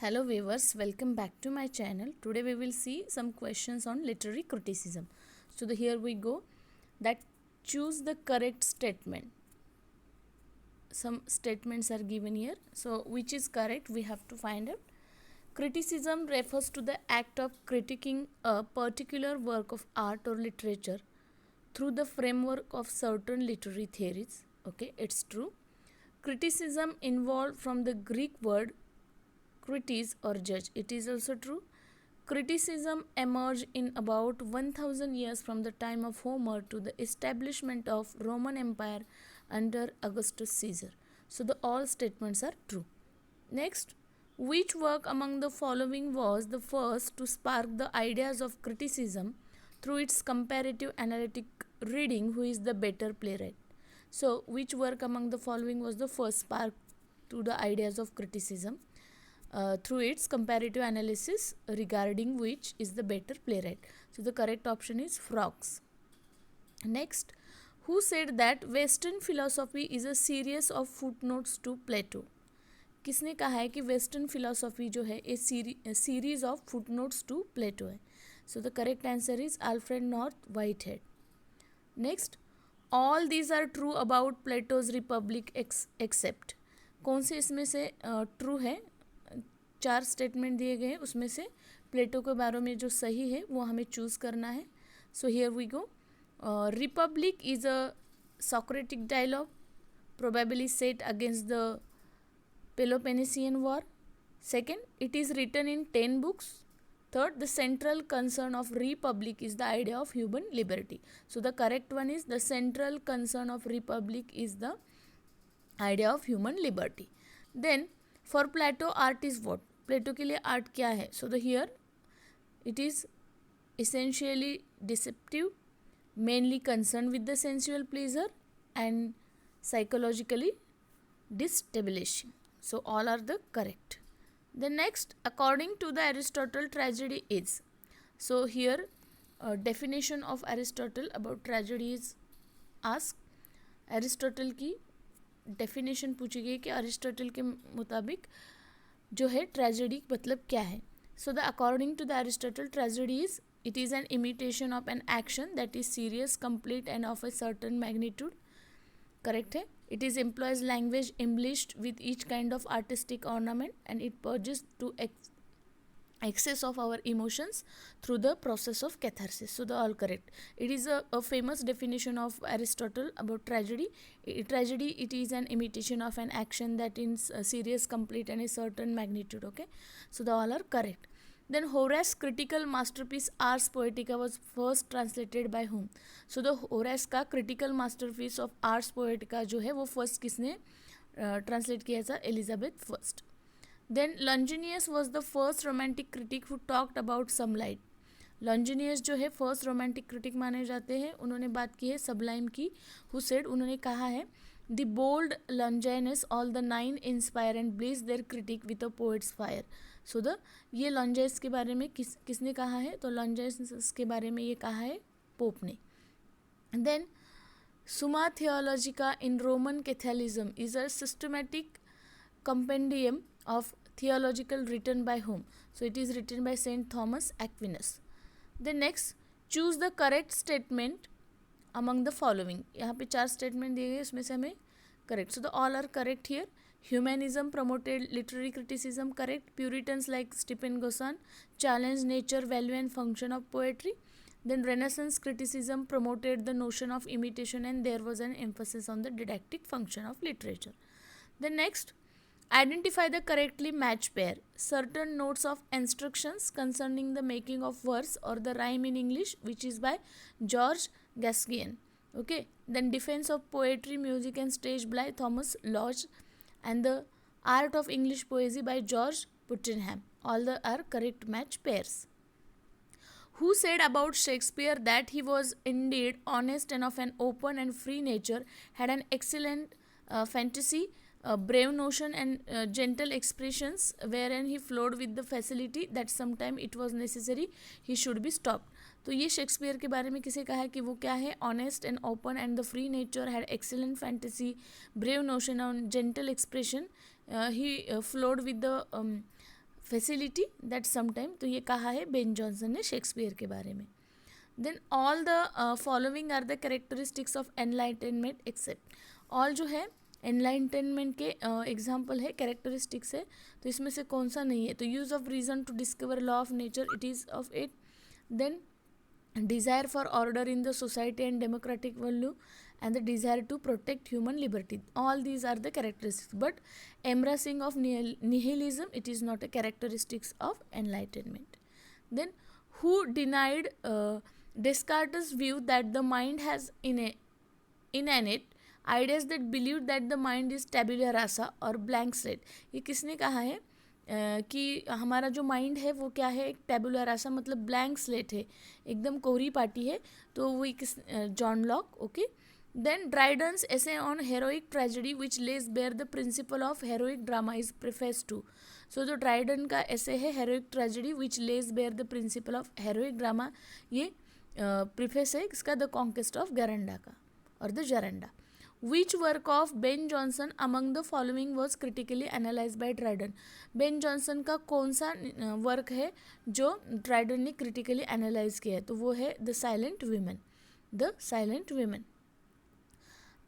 Hello viewers, welcome back to my channel. Today we will see some questions on literary criticism. So here we go. That choose the correct statement. Some statements are given here. So which is correct we have to find out. Criticism refers to the act of critiquing a particular work of art or literature through the framework of certain literary theories. Okay, it's true. Criticism involved from the Greek word critis or judge. It is also true. Criticism emerged in about 1000 years from the time of Homer to the establishment of Roman Empire under Augustus Caesar. So the all statements are true. Next, which work among the following was the first to spark the ideas of criticism through its comparative analytic reading? Who is the better playwright? So which work among the following was the first spark to the ideas of criticism? Through its comparative analysis regarding which is the better playwright. So the correct option is Frogs. Next, who said that Western philosophy is a series of footnotes to Plato? किसने कहा है कि western philosophy जो है a series of footnotes to Plato है? So the correct answer is Alfred North Whitehead. Next, all these are true about Plato's Republic except. कौन से इसमें से ट्रू है? 4 स्टेटमेंट दिए गए हैं, उसमें से प्लेटो के बारे में जो सही है वो हमें चूज़ करना है. So here we go. Republic is a Socratic dialogue probably set against the Peloponnesian War. Second, it is written in 10 books. Third, the central concern of Republic is the idea of human liberty. So the correct one is the central concern of Republic is the idea of human liberty. Then for Plato, art is what? Plato के लिए art क्या है? So the here it is essentially deceptive, mainly concerned with the sensual pleasure and psychologically destabilizing. So all are the correct. The next, according to the Aristotle, tragedy is. So here definition of Aristotle about tragedy is asked. Aristotle की definition पूछी गई कि Aristotle के मुताबिक जो है tragedy मतलब क्या है? So the according to the Aristotle, tragedy is it is an imitation of an action that is serious, complete and of a certain magnitude. Correct है. It is employs language embellished with each kind of artistic ornament and it purges to excess of our emotions through the process of catharsis. So the all correct. It is a famous definition of Aristotle about tragedy. Tragedy, it is an imitation of an action that is serious, complete and a certain magnitude. Okay, so the all are correct. Then Horace critical masterpiece Ars Poetica was first translated by whom? So the Horace का critical masterpiece of Ars Poetica जो है वो first किसने translate किया था? Elizabeth first. Then Longinus was the first romantic critic who talked about sunlight. Longinus जो है first romantic critic माने जाते हैं. उन्होंने बात की है सबलाइम की. हु सेड, उन्होंने कहा है the bold Longinus all the 9 inspire and blaze their critic with a poet's fire. So the ये Longinus के बारे में किसने कहा है? तो Longinus के बारे में ये कहा है पोप ने. Then Summa Theologica in Roman Catholicism is a systematic compendium of theological written by whom? So it is written by Saint Thomas Aquinas. The next, choose the correct statement among the following. यहाँ पे 4 statement दिए गए, उसमें से हमें correct. So the all are correct here. Humanism promoted literary criticism, correct. Puritans like Stephen Gossan challenged nature, value and function of poetry. Then Renaissance criticism promoted the notion of imitation and there was an emphasis on the didactic function of literature. The next, identify the correctly matched pair. Certain notes of instructions concerning the making of verse or the rhyme in English, which is by George Gascoigne. Okay. Then Defense of Poetry, Music and Stage by Thomas Lodge and the Art of English Poesy by George Puttenham. All the are correct match pairs. Who said about Shakespeare that he was indeed honest and of an open and free nature, had an excellent fantasy, brave notion and gentle expressions, wherein he flowed with the facility that sometime it was necessary he should be stopped. तो ये Shakespeare के बारे में किसे कहा है कि वो क्या है? Honest and open and the free nature, had excellent fantasy, brave notion and gentle expression, he flowed with the facility that sometime, तो ये कहा है बेन जॉनसन ने शेक्सपियर के बारे में. Then all the following are the characteristics of enlightenment except. All जो है एनलाइटनमेंट के एग्जाम्पल है, कैरेक्टरिस्टिक्स है, तो इसमें से कौन सा नहीं है. तो use of reason to discover law of nature, it is of it. Then desire for order in the society and democratic value, and the desire to protect human liberty, all these are the characteristics. But embracing of nihilism, it is not a characteristics of enlightenment. Then who denied Descartes' view that the mind has innate ideas, that believed that the mind is tabula rasa or blank slate. ये किसने कहा है कि हमारा जो mind है वो क्या है, एक टेबुलर रासा, मतलब ब्लैंक स्लेट है, एकदम कोरी पाटी है. तो वो किस, John Locke. Okay. Then Dryden's essay on heroic tragedy which lays bare the principle of heroic drama is preface to. So जो ड्राइडन का ऐसे है heroic tragedy which lays bare the principle of heroic drama, ये preface है इसका the conquest of Granada का और the Granada. Which work of Ben Jonson among the following was critically analyzed by Dryden? Ben Jonson का कौन सा work है जो ड्राइडन ने क्रिटिकली एनालाइज किया है, तो वो है the silent women. The silent women.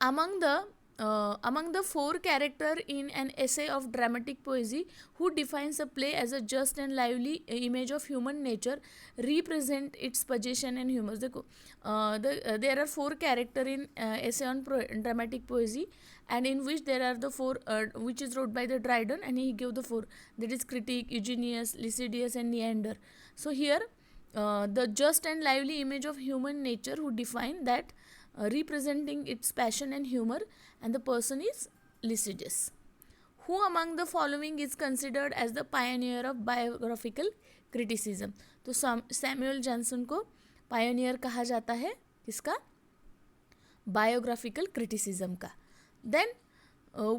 Among the four character in an essay of dramatic poesy, who defines a play as a just and lively image of human nature, represent its possession and humor. देखो there are four character in essay on dramatic poesy, and in which there are the four which is wrote by the Dryden, and he gave the four, that is Critic, Eugenius, Lycidius and Neander. So here the just and lively image of human nature, who define that representing its passion and humor, and the person is Lycidius. Who among the following is considered as the pioneer of biographical criticism? तो Samuel Johnson को pioneer कहा जाता है, किसका, biographical criticism का. Then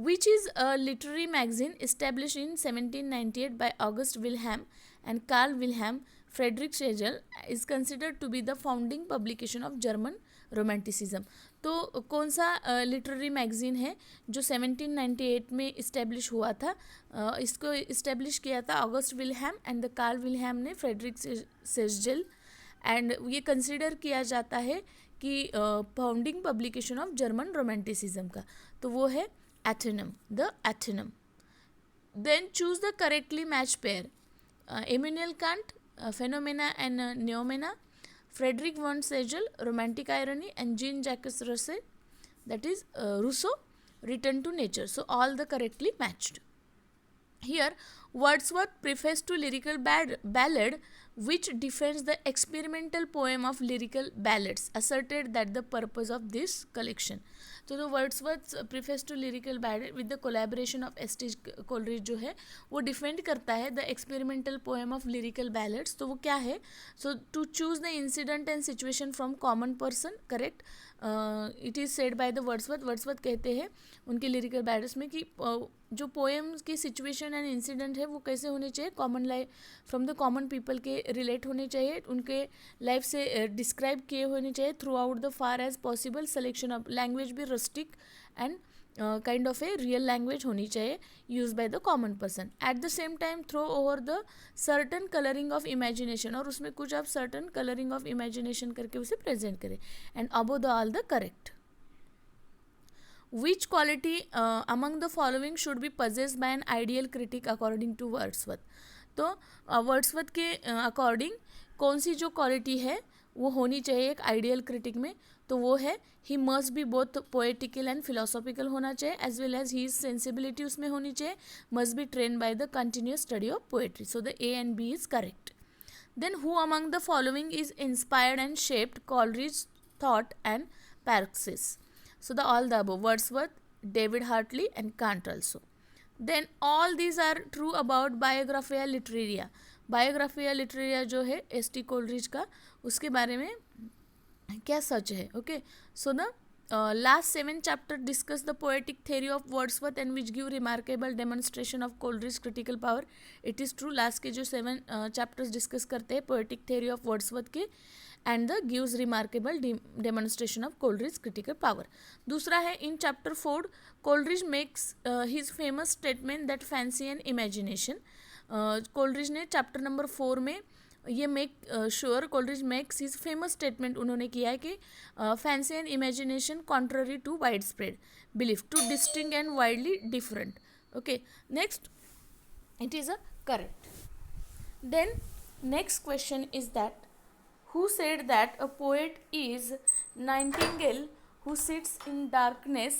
which is a literary magazine established in 1798 by August Wilhelm and Carl Wilhelm Friedrich Schlegel, is considered to be the founding publication of German romanticism. तो कौन सा literary magazine है जो 1798 में इस्टेब्लिश हुआ था? इसको इस्टेब्लिश किया था August Wilhelm and the Karl Wilhelm ने, फ्रेडरिक शेजल, एंड ये कंसिडर किया जाता है कि founding publication of German romanticism का. तो वो है Athenaeum, the Athenaeum. Then choose the correctly match pair. Immanuel Kant, phenomena and noumena, Frederick von Schlegel, romantic irony, and Jean-Jacques Rousseau, that is Rousseau, return to nature. So all the correctly matched. Here Wordsworth preface to lyrical ballad, which defends the experimental poem of lyrical ballads, asserted that the purpose of this collection. तो the Wordsworth's preface to lyrical ballad with the collaboration of S.T. Coleridge जो है वो defend करता है the experimental poem of lyrical ballads. तो वो क्या है? So to choose the incident and situation from common person, correct. It is said by the Wordsworth कहते हैं उनके lyrical ballads में कि जो पोएम्स की सिचुएशन एंड इंसिडेंट है वो कैसे होने चाहिए, common life, from the common people के रिलेट होने चाहिए, उनके लाइफ से डिस्क्राइब किए होने चाहिए throughout the far as possible. Selection of language भी rustic and kind of a real language होनी चाहिए use by the common person. At the same time throw over the certain colouring of imagination, और उसमें कुछ आप certain colouring of imagination करके उसे present करें. And above the all the correct. Which quality among the following should be possessed by an ideal critic according to Wordsworth? तो Wordsworth के according कौन सी जो क्वालिटी है वो होनी चाहिए एक आइडियल क्रिटिक में? तो वो है he must be both poetical and philosophical होना चाहिए, एज वेल एज ही सेंसिबिलिटी उसमें होनी चाहिए, must be train by the continuous study of poetry. So the A and B is correct. Then who among the following is inspired and shaped Coleridge's thought and praxis? So all the above, Wordsworth, David Hartley and Kant also. Then all these are true about Biographia Literaria. Biographia Literaria जो है S.T. Coleridge का, उसके बारे में क्या सच है? Okay, so the last 7 chapters discuss the poetic theory of Wordsworth and which give remarkable demonstration of Coleridge's critical power. It is true, last के जो 7 chapters discuss करते हैं poetic theory of Wordsworth के, and the gives remarkable demonstration of Coleridge's critical power. दूसरा है in chapter 4 Coleridge makes his famous statement that fancy and imagination. Coleridge ने chapter number 4 में ये make sure Coleridge makes his famous statement उन्होंने किया है कि fancy and imagination contrary to wide spread belief to distinct and widely different. Okay, next it is a correct. Then next question is that who said that a poet is nightingale who sits in darkness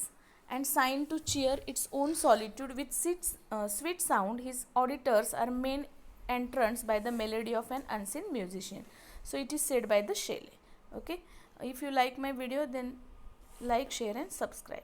and sign to cheer its own solitude with sweet sound. His auditors are main entranced by the melody of an unseen musician. So it is said by the Shelley. Okay, if you like my video, then like, share and subscribe.